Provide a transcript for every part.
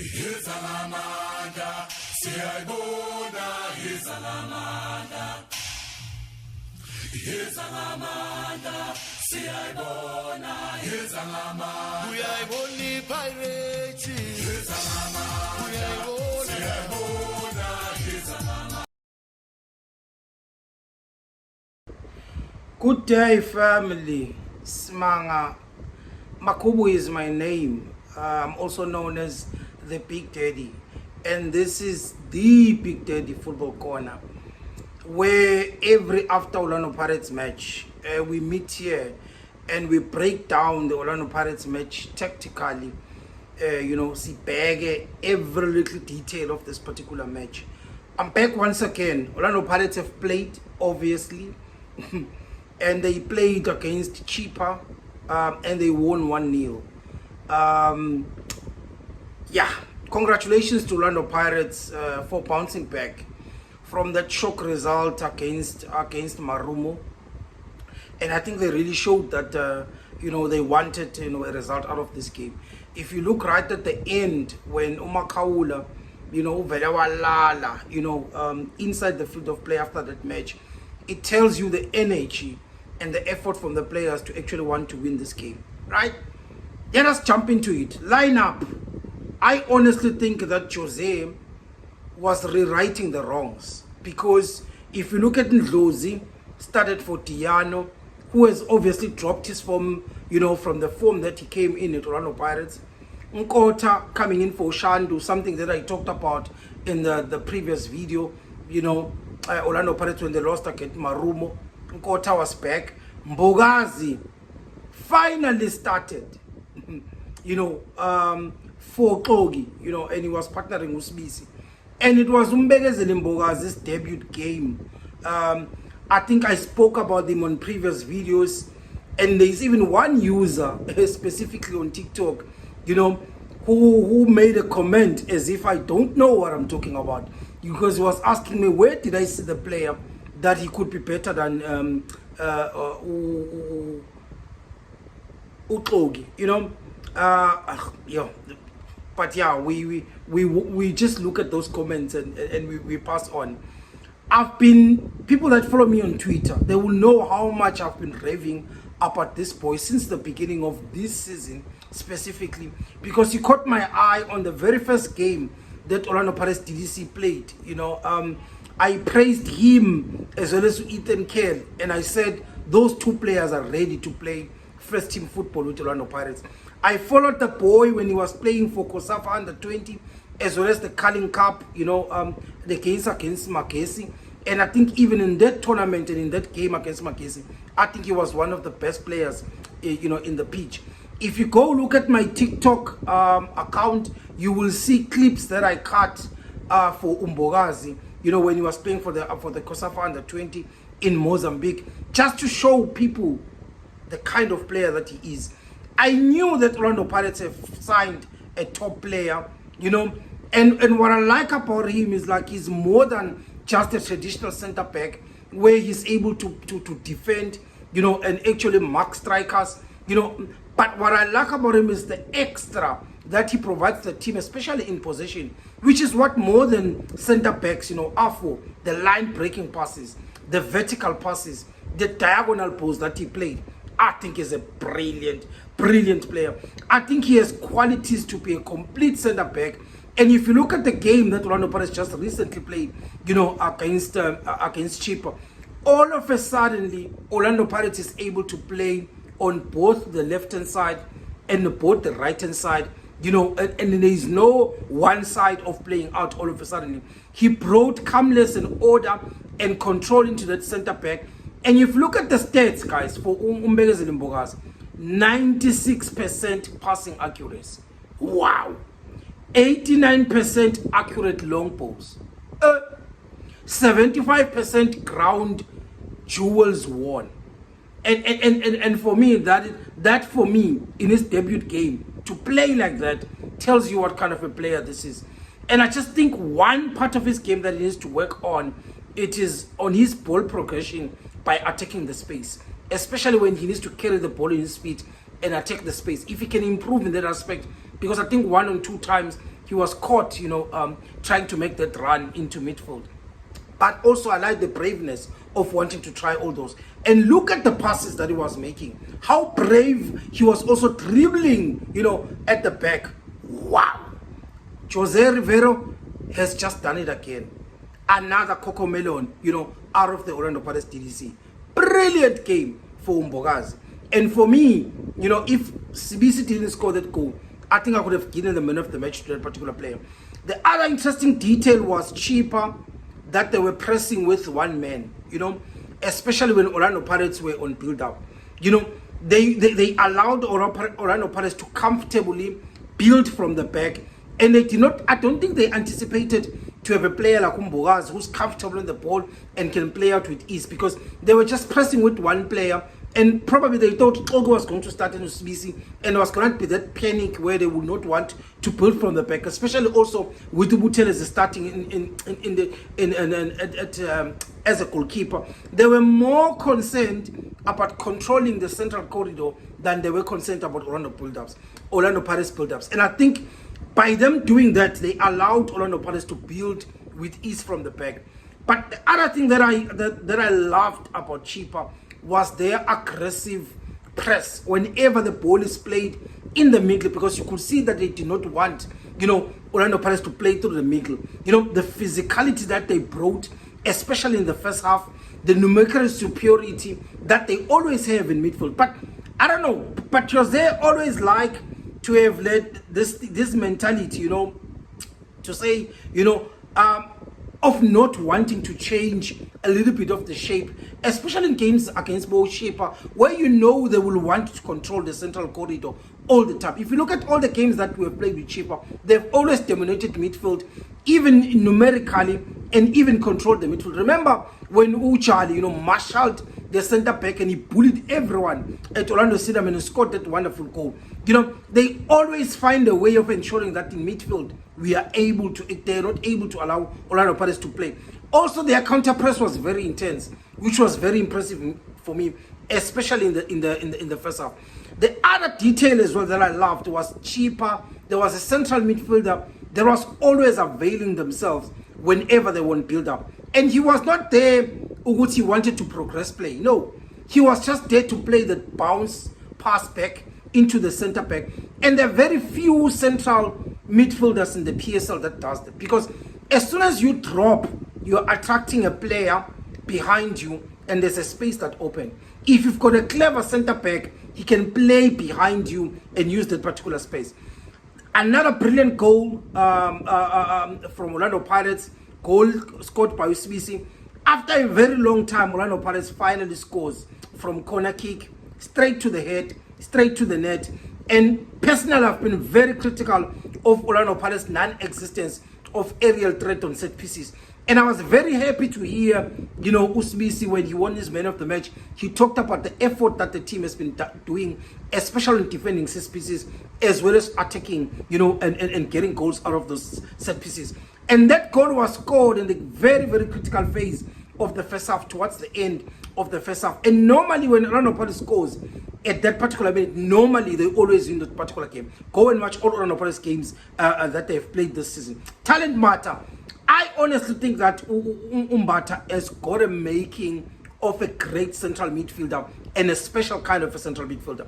Yezalamanda, siyayibona yezalamanda. Yezalamanda, siyayibona yezalamanda. Uyayibona ipirates. Yezalamanda, siyayibona yezalamanda. Good day, family. Simanga Makhubu is my name. I'm also known as the Big Daddy, and this is the Big Daddy Football Corner, where every after Orlando Pirates match we meet here and we break down the Orlando Pirates match tactically. See bag every little detail of this particular match. I'm back once again. Orlando Pirates have played, obviously, and they played against Chippa, and they won 1-0. Congratulations to Orlando Pirates for bouncing back from that shock result against Marumo, and I think they really showed that they wanted a result out of this game. If you look right at the end, when Umakaula inside the field of play after that match, it tells you the energy and the effort from the players to actually want to win this game, right? Let us jump into it. Line up. I honestly think that Jose was rewriting the wrongs, because if you look at Ndlozi, started for Tiano, who has obviously dropped his form, from the form that he came in at Orlando Pirates. Nkota coming in for Shandu, something that I talked about in the previous video. Orlando Pirates, when they lost against Marumo, Nkota was back. Mbokazi finally started, for Kogi, and he was partnering with Sibusi. And it was Mbekezeli Mbokazi's debut game. I think I spoke about them on previous videos, and there's even one user specifically on TikTok, who made a comment as if I don't know what I'm talking about, because he was asking me, where did I see the player that he could be better than Ukogi, but yeah, we just look at those comments and we pass on. People that follow me on Twitter, they will know how much I've been raving about this boy since the beginning of this season, specifically because he caught my eye on the very first game that Orlando Pirates DDC played. I praised him as well as Ethan Kerr, and I said those two players are ready to play first team football with Orlando Pirates. I followed the boy when he was playing for Kosafa under 20, as well as the Carling Cup, the games against Mbekezeli. And I think even in that tournament and in that game against Mbekezeli, I think he was one of the best players, in the pitch. If you go look at my TikTok account, you will see clips that I cut for Mbokazi, when he was playing for the Kosafa under 20 in Mozambique, just to show people the kind of player that he is. I knew that Orlando Pirates have signed a top player, and what I like about him is like he's more than just a traditional center back where he's able to defend, and actually mark strikers, But what I like about him is the extra that he provides the team, especially in possession, which is what more than center backs, are for. The line breaking passes, the vertical passes, the diagonal balls that he played. I think he's a brilliant player. I think he has qualities to be a complete center back. And if you look at the game that Orlando Pirates just recently played, against Chippa, all of a sudden, Orlando Pirates is able to play on both the left-hand side and both the right-hand side, and there is no one side of playing out all of a sudden. He brought calmness and order and control into that center back. And if you look at the stats, guys, for Mbekezeli Mbokazi, 96% passing accuracy. Wow. 89% accurate long balls. 75% ground duels won. And for me, that for me, in his debut game, to play like that tells you what kind of a player this is. And I just think one part of his game that he needs to work on, it is on his ball progression by attacking the space, especially when he needs to carry the ball in his feet and attack the space. If he can improve in that aspect, because I think 1 or 2 times he was caught, trying to make that run into midfield. But also I like the braveness of wanting to try all those. And look at the passes that he was making. How brave he was also dribbling, at the back. Wow. Jose Rivero has just done it again. Another Coco Melon, out of the Orlando Pirates DDC. Brilliant game for Mbokazi. And for me, if Sibusi didn't score that goal, I think I could have given the man of the match to that particular player. The other interesting detail was Chippa, that they were pressing with one man, especially when Orlando Pirates were on build-up. They allowed Orlando Pirates to comfortably build from the back, and they did not, I don't think they anticipated to have a player like Mbokazi who's comfortable on the ball and can play out with ease, because they were just pressing with one player, and probably they thought Ogo was going to start in Sibusi, and there was going to be that panic where they would not want to build from the back, especially also with Buteles starting as a goalkeeper. They were more concerned about controlling the central corridor than they were concerned about Orlando Pirates build-ups. And I think by them doing that, they allowed Orlando Pirates to build with ease from the back. But the other thing that I loved about Chippa was their aggressive press whenever the ball is played in the middle, because you could see that they did not want, Orlando Pirates to play through the middle. The physicality that they brought, especially in the first half, the numerical superiority that they always have in midfield. But I don't know, but Jose always like to have led this mentality, to say, of not wanting to change a little bit of the shape, especially in games against both Chippa, where they will want to control the central corridor all the time. If you look at all the games that we have played with Chippa, they've always dominated midfield, even numerically, and even controlled the midfield. Remember when Uchali, marshaled the centre back and he bullied everyone at Orlando Stadium and he scored that wonderful goal. They always find a way of ensuring that in midfield they're not able to allow Orlando Pirates to play. Also, their counter press was very intense, which was very impressive for me, especially in the first half. The other detail as well that I loved was Chippa. There was a central midfielder that was always availing themselves whenever they want build up. And he was not there because he wanted to progress play. No, he was just there to play the bounce pass back into the center back. And there are very few central midfielders in the PSL that does that, because as soon as you drop, you're attracting a player behind you and there's a space that open. If you've got a clever center back, he can play behind you and use that particular space. Another brilliant goal from Orlando Pirates, goal scored by Sibusi. After a very long time, Orlando Pirates finally scores from corner kick, straight to the head, straight to the net. And personally, I've been very critical of Orlando Pirates' non-existence of aerial threat on set pieces. And I was very happy to hear, Sibusi, when he won his man of the match, he talked about the effort that the team has been doing, especially in defending set pieces, as well as attacking, and getting goals out of those set pieces. And that goal was scored in the very, very critical phase of the first half, towards the end of the first half. And normally when Orlando Pirates scores at that particular minute, normally they always win that particular game. Go and watch all Orlando Pirates games that they've played this season. Talent matter. I honestly think that Umbata has got a making of a great central midfielder and a special kind of a central midfielder.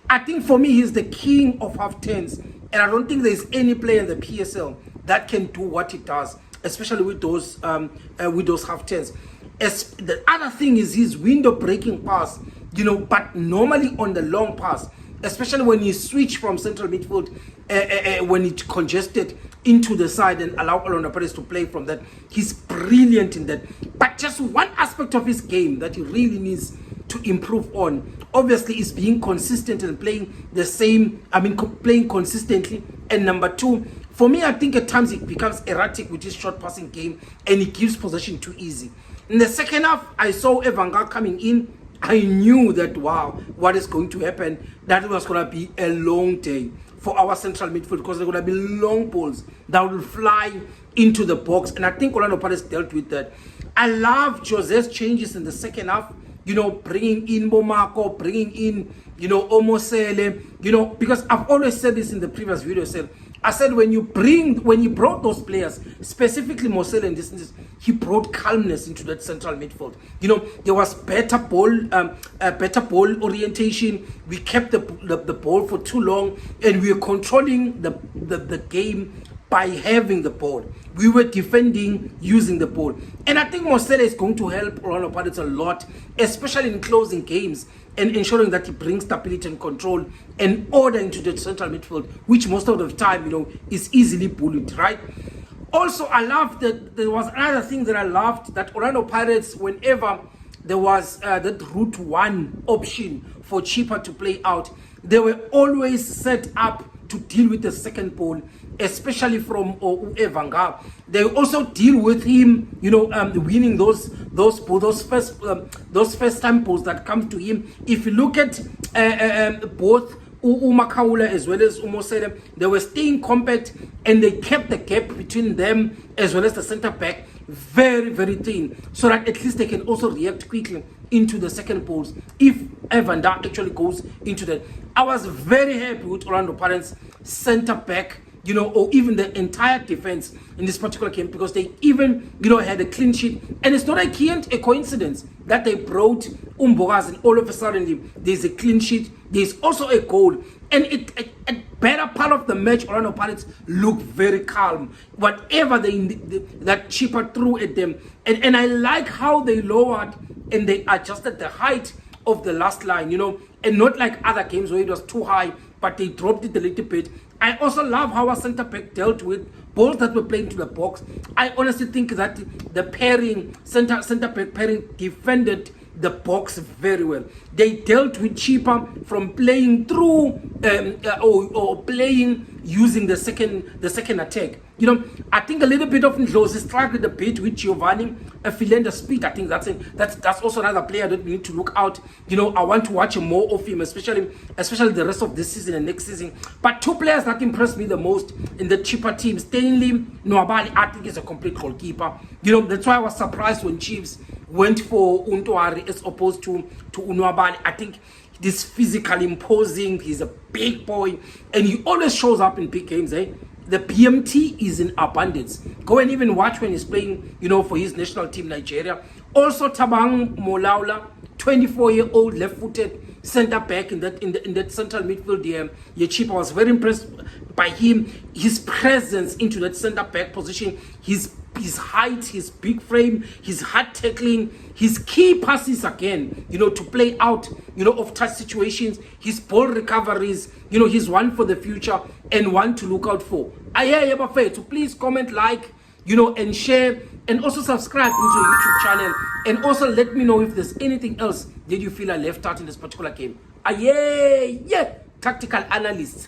I think for me, he's the king of half turns, and I don't think there's any player in the PSL that can do what he does, especially with those half turns. The other thing is his window breaking pass, but normally on the long pass, especially when you switch from central midfield, when it's congested into the side and allow Orlando Pirates to play from that. He's brilliant in that. But just one aspect of his game that he really needs to improve on, obviously, is being consistent and playing playing consistently. And number two, for me, I think at times he becomes erratic with his short passing game and he gives possession too easy. In the second half, I saw Evanga coming in. I knew that, wow, what is going to happen? That was going to be a long day for our central midfield, because there are going to be long balls that will fly into the box. And I think Orlando Pirates dealt with that. I love Jose's changes in the second half, bringing in Momako, bringing in, Omosele, because I've always said this in the previous video, I said when you brought those players, specifically Mosele and this, he brought calmness into that central midfield. You know, there was better ball orientation. We kept the ball for too long, and we were controlling the game by having the ball. We were defending using the ball. And I think Mosele is going to help Orlando Pirates a lot, especially in closing games and ensuring that he brings stability and control and order into the central midfield, which most of the time, you know, is easily bullied, right? Also, I loved that there was another thing that I loved, that Orlando Pirates, whenever there was that route one option for Chippa to play out, they were always set up to deal with the second ball, especially from Evanga. They also deal with him, you know, winning those first time balls that come to him. If you look at both Umakaula as well as Umosele, they were staying compact and they kept the gap between them as well as the center back very, very thin, so that at least they can also react quickly into the second balls if Evanda actually goes into that. I was very happy with Orlando Pirates center back, you know, or even the entire defense in this particular game, because they even, you know, had a clean sheet. And it's not a coincidence that they brought Mbokazi and all of a sudden there's a clean sheet, there's also a goal. And a better part of the match, Orlando Pirates looked very calm. Whatever that Chippa threw at them. And I like how they lowered and they adjusted the height of the last line, you know, and not like other games where it was too high, but they dropped it a little bit. I also love how our center back dealt with balls that were playing to the box. I honestly think that the pairing, center back pairing, defended the box very well. They dealt with Chippa from playing through or playing using the second attack. You know, I think a little bit of Ndlozi struggled a bit with Giovanni Filenda speed. I think that's also another player that we need to look out. You know, I want to watch more of him, especially the rest of this season and next season. But two players that impressed me the most in the Chippa team, Stanley Nwabali, I think is a complete goalkeeper. You know, that's why I was surprised when Chiefs went for Untwari as opposed to Nwabali. I think this physically imposing, he's a big boy, and he always shows up in big games, eh? The BMT is in abundance. Go and even watch when he's playing, you know, for his national team, Nigeria. Also, Tabang Molaula, 24-year-old left-footed center back in that central midfield there. Chippa was very impressed by him, his presence into that center back position, his height, his big frame, his hard tackling, his key passes again, you know, to play out, you know, of touch situations, his ball recoveries, you know, he's one for the future and one to look out for. So please comment, like, you know, and share, and also subscribe into the YouTube channel, and also let me know if there's anything else that you feel I left out in this particular game. Tactical analyst.